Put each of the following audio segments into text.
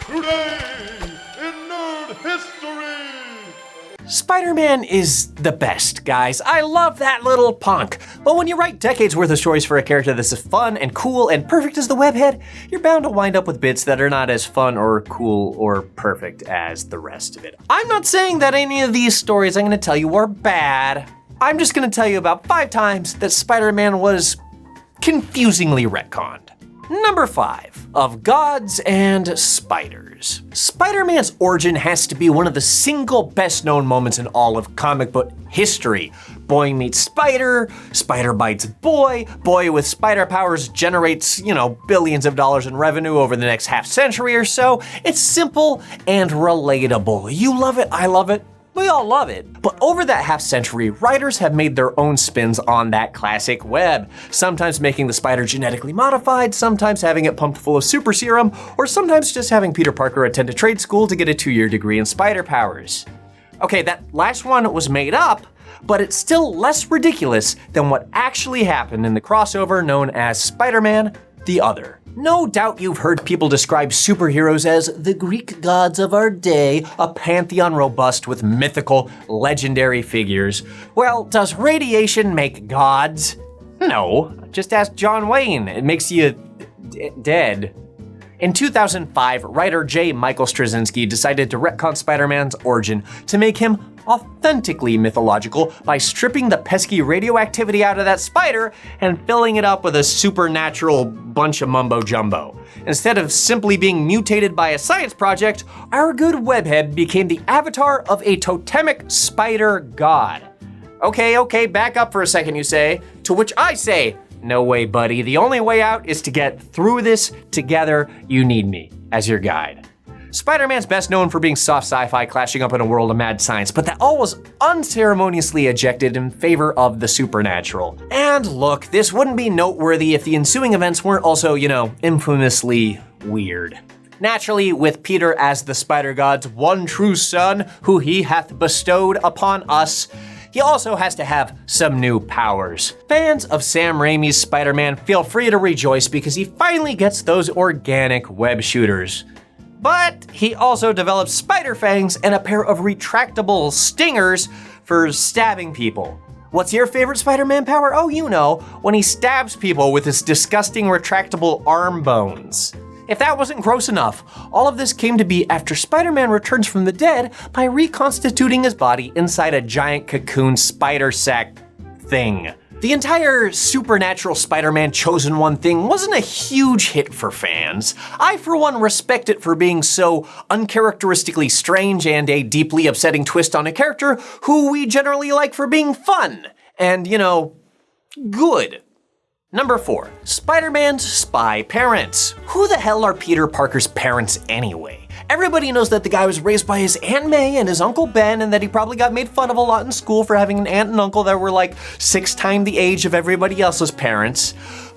Today in Nerd History! Spider-Man is the best, guys. I love that little punk. But when you write decades worth of stories for a character that's as fun and cool and perfect as the webhead, you're bound to wind up with bits that are not as fun or cool or perfect as the rest of it. I'm not saying that any of these stories I'm gonna tell you are bad. I'm just gonna tell you about 5 times that Spider-Man was confusingly retconned. Number 5, of Gods and Spiders. Spider-Man's origin has to be one of the single best known moments in all of comic book history. Boy meets spider, spider bites boy, boy with spider powers generates, billions of dollars in revenue over the next half century or so. It's simple and relatable. You love it, I love it. We all love it. But over that half century, writers have made their own spins on that classic web, sometimes making the spider genetically modified, sometimes having it pumped full of super serum, or sometimes just having Peter Parker attend a trade school to get a 2-year degree in spider powers. Okay, that last one was made up, but it's still less ridiculous than what actually happened in the crossover known as Spider-Man the Other. No doubt you've heard people describe superheroes as the Greek gods of our day, a pantheon robust with mythical, legendary figures. Well, does radiation make gods? No, just ask John Wayne. It makes you dead. In 2005, writer J. Michael Straczynski decided to retcon Spider-Man's origin to make him authentically mythological by stripping the pesky radioactivity out of that spider and filling it up with a supernatural bunch of mumbo jumbo. Instead of simply being mutated by a science project, our good webhead became the avatar of a totemic spider god. Okay, back up for a second, you say, to which I say, no way, buddy. The only way out is to get through this together. You need me as your guide. Spider-Man's best known for being soft sci-fi clashing up in a world of mad science, but that all was unceremoniously ejected in favor of the supernatural. And look, this wouldn't be noteworthy if the ensuing events weren't also, infamously weird. Naturally, with Peter as the Spider God's one true son, who he hath bestowed upon us, he also has to have some new powers. Fans of Sam Raimi's Spider-Man feel free to rejoice because he finally gets those organic web shooters. But he also develops spider fangs and a pair of retractable stingers for stabbing people. What's your favorite Spider-Man power? Oh, when he stabs people with his disgusting retractable arm bones. If that wasn't gross enough, all of this came to be after Spider-Man returns from the dead by reconstituting his body inside a giant cocoon spider sack thing. The entire supernatural Spider-Man Chosen One thing wasn't a huge hit for fans. I, for one, respect it for being so uncharacteristically strange and a deeply upsetting twist on a character who we generally like for being fun and, good. Number 4, Spider-Man's Spy Parents. Who the hell are Peter Parker's parents anyway? Everybody knows that the guy was raised by his Aunt May and his Uncle Ben, and that he probably got made fun of a lot in school for having an aunt and uncle that were like 6 times the age of everybody else's parents.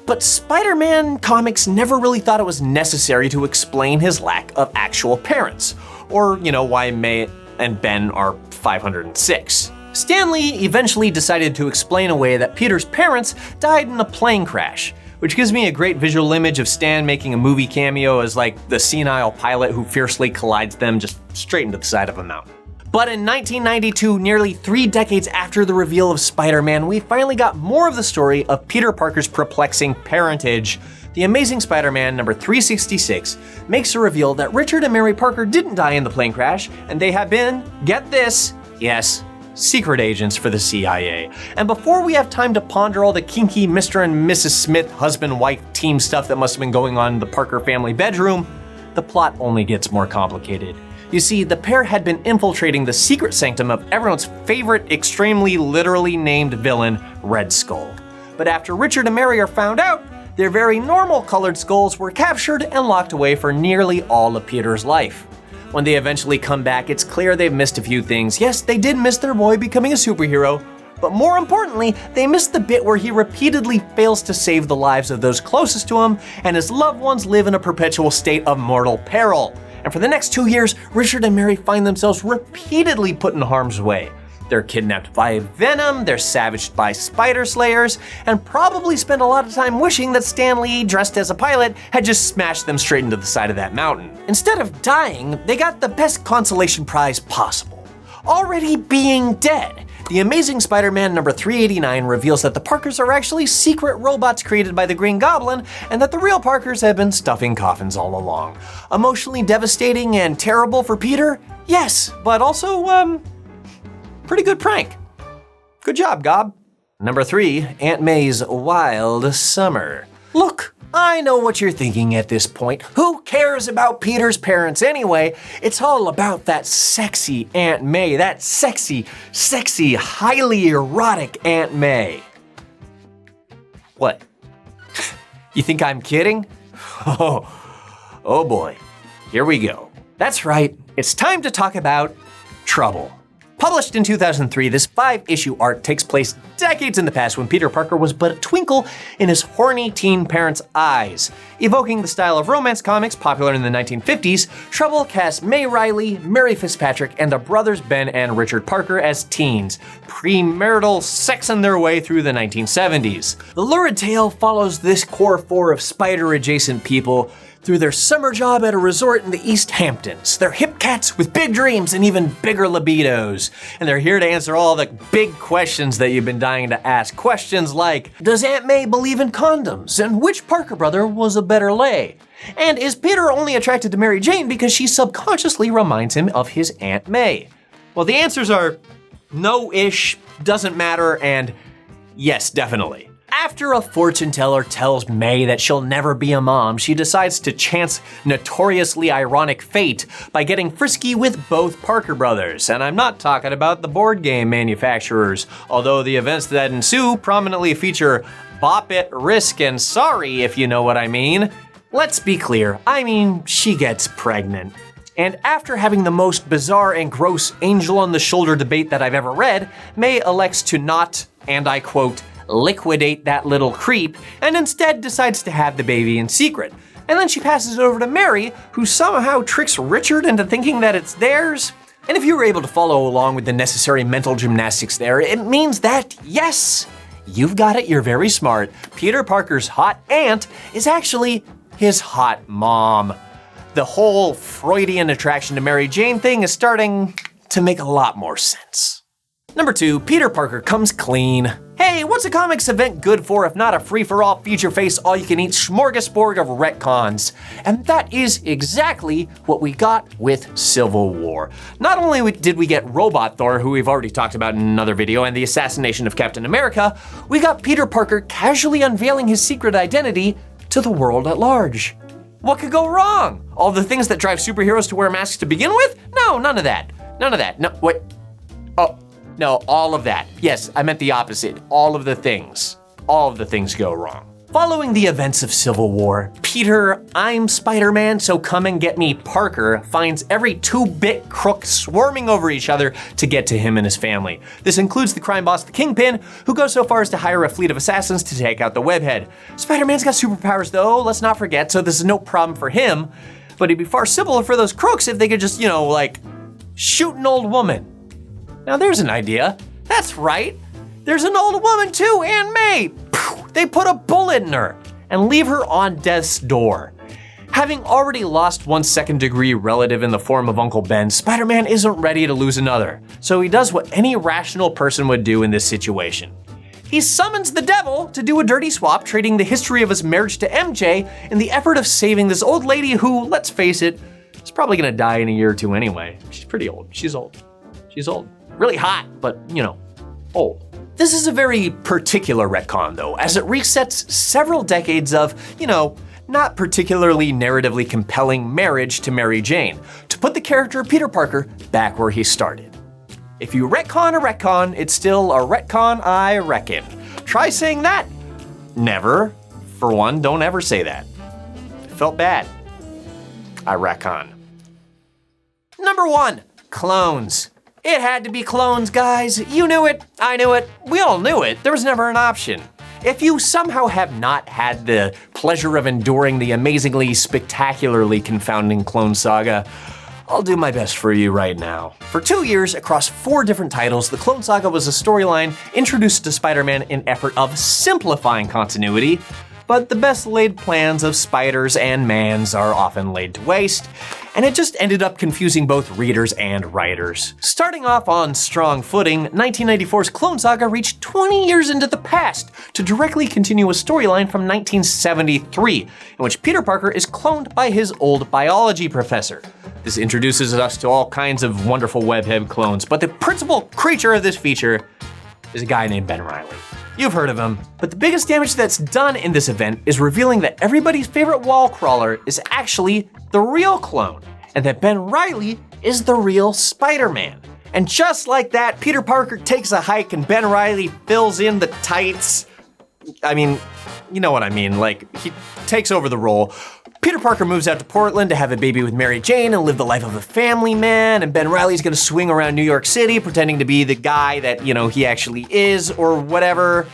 But Spider-Man comics never really thought it was necessary to explain his lack of actual parents, or, why May and Ben are 506. Stan Lee eventually decided to explain away that Peter's parents died in a plane crash, which gives me a great visual image of Stan making a movie cameo as like the senile pilot who fiercely collides them just straight into the side of a mountain. But in 1992, nearly 3 decades after the reveal of Spider-Man, we finally got more of the story of Peter Parker's perplexing parentage. The Amazing Spider-Man number 366 makes a reveal that Richard and Mary Parker didn't die in the plane crash, and they have been, get this, yes, secret agents for the CIA. And before we have time to ponder all the kinky Mr. and Mrs. Smith husband-wife team stuff that must have been going on in the Parker family bedroom, the plot only gets more complicated. You see, the pair had been infiltrating the secret sanctum of everyone's favorite, extremely literally named villain, Red Skull. But after Richard and Mary are found out, their very normal colored skulls were captured and locked away for nearly all of Peter's life. When they eventually come back, it's clear they've missed a few things. Yes, they did miss their boy becoming a superhero, but more importantly, they missed the bit where he repeatedly fails to save the lives of those closest to him, and his loved ones live in a perpetual state of mortal peril. And for the next 2 years, Richard and Mary find themselves repeatedly put in harm's way. They're kidnapped by Venom, they're savaged by spider slayers, and probably spend a lot of time wishing that Stan Lee, dressed as a pilot, had just smashed them straight into the side of that mountain. Instead of dying, they got the best consolation prize possible: already being dead. The Amazing Spider-Man number 389 reveals that the Parkers are actually secret robots created by the Green Goblin, and that the real Parkers have been stuffing coffins all along. Emotionally devastating and terrible for Peter? Yes, but also, pretty good prank. Good job, Gob. Number 3, Aunt May's Wild Summer. Look, I know what you're thinking at this point. Who cares about Peter's parents anyway? It's all about that sexy Aunt May, that sexy, highly erotic Aunt May. What? You think I'm kidding? Oh boy, here we go. That's right, it's time to talk about Trouble. Published in 2003, this 5-issue arc takes place decades in the past when Peter Parker was but a twinkle in his horny teen parents' eyes. Evoking the style of romance comics popular in the 1950s, Trouble cast May Riley, Mary Fitzpatrick, and the brothers Ben and Richard Parker as teens, premarital sexing their way through the 1970s. The lurid tale follows this core 4 of spider-adjacent people through their summer job at a resort in the East Hamptons. They're hip cats with big dreams and even bigger libidos. And they're here to answer all the big questions that you've been dying to ask. Questions like, does Aunt May believe in condoms? And which Parker brother was a better lay? And is Peter only attracted to Mary Jane because she subconsciously reminds him of his Aunt May? Well, the answers are no-ish, doesn't matter, and yes, definitely. After a fortune teller tells May that she'll never be a mom, she decides to chance notoriously ironic fate by getting frisky with both Parker brothers. And I'm not talking about the board game manufacturers, although the events that ensue prominently feature Bop It, Risk, and Sorry, if you know what I mean. Let's be clear, I mean, she gets pregnant. And after having the most bizarre and gross angel on the shoulder debate that I've ever read, May elects to not, and I quote, liquidate that little creep, and instead decides to have the baby in secret. And then she passes it over to Mary, who somehow tricks Richard into thinking that it's theirs. And if you were able to follow along with the necessary mental gymnastics there, it means that, yes, you've got it, you're very smart. Peter Parker's hot aunt is actually his hot mom. The whole Freudian attraction to Mary Jane thing is starting to make a lot more sense. Number 2, Peter Parker comes clean. Hey, what's a comics event good for if not a free-for-all, feature-face, all-you-can-eat smorgasbord of retcons? And that is exactly what we got with Civil War. Not only did we get Robot Thor, who we've already talked about in another video, and the assassination of Captain America, we got Peter Parker casually unveiling his secret identity to the world at large. What could go wrong? All the things that drive superheroes to wear masks to begin with? No, none of that. None of that. No, wait. Oh. No, all of that. Yes, I meant the opposite. All of the things go wrong. Following the events of Civil War, Peter, I'm Spider-Man, so come and get me Parker finds every 2-bit crook swarming over each other to get to him and his family. This includes the crime boss, the Kingpin, who goes so far as to hire a fleet of assassins to take out the Webhead. Spider-Man's got superpowers though, let's not forget, so this is no problem for him, but it'd be far simpler for those crooks if they could just, shoot an old woman. Now there's an idea. That's right. There's an old woman too, Aunt May. They put a bullet in her and leave her on death's door. Having already lost one second-degree relative in the form of Uncle Ben, Spider-Man isn't ready to lose another. So he does what any rational person would do in this situation. He summons the devil to do a dirty swap, trading the history of his marriage to MJ in the effort of saving this old lady who, let's face it, is probably gonna die in a year or two anyway. She's pretty old. She's old. Really hot, but, old. This is a very particular retcon though, as it resets several decades of, not particularly narratively compelling marriage to Mary Jane, to put the character of Peter Parker back where he started. If you retcon a retcon, it's still a retcon, I reckon. Try saying that. Never. For one, don't ever say that. It felt bad. I retcon. Number 1, clones. It had to be clones, guys. You knew it, I knew it, we all knew it. There was never an option. If you somehow have not had the pleasure of enduring the amazingly, spectacularly confounding Clone Saga, I'll do my best for you right now. For 2 years, across 4 different titles, the Clone Saga was a storyline introduced to Spider-Man in effort of simplifying continuity, but the best laid plans of spiders and mans are often laid to waste, and it just ended up confusing both readers and writers. Starting off on strong footing, 1994's Clone Saga reached 20 years into the past to directly continue a storyline from 1973, in which Peter Parker is cloned by his old biology professor. This introduces us to all kinds of wonderful webhead clones, but the principal creature of this feature is a guy named Ben Reilly. You've heard of him, but the biggest damage that's done in this event is revealing that everybody's favorite wall crawler is actually the real clone, and that Ben Reilly is the real Spider-Man. And just like that, Peter Parker takes a hike and Ben Reilly fills in the tights. I mean, you know what I mean, like, he takes over the role. Peter Parker moves out to Portland to have a baby with Mary Jane and live the life of a family man, and Ben Reilly's gonna swing around New York City pretending to be the guy that, he actually is, or whatever.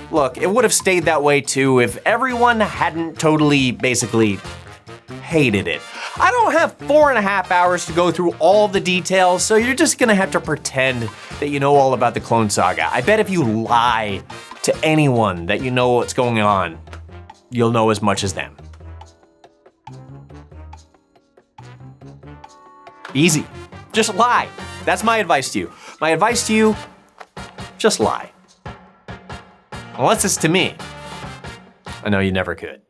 Look, it would have stayed that way too if everyone hadn't totally, basically, hated it. I don't have 4.5 hours to go through all the details, so you're just gonna have to pretend that you know all about the Clone Saga. I bet if you lie to anyone that you know what's going on, you'll know as much as them. Easy. Just lie. That's my advice to you. My advice to you, just lie. Unless it's to me. I know you never could.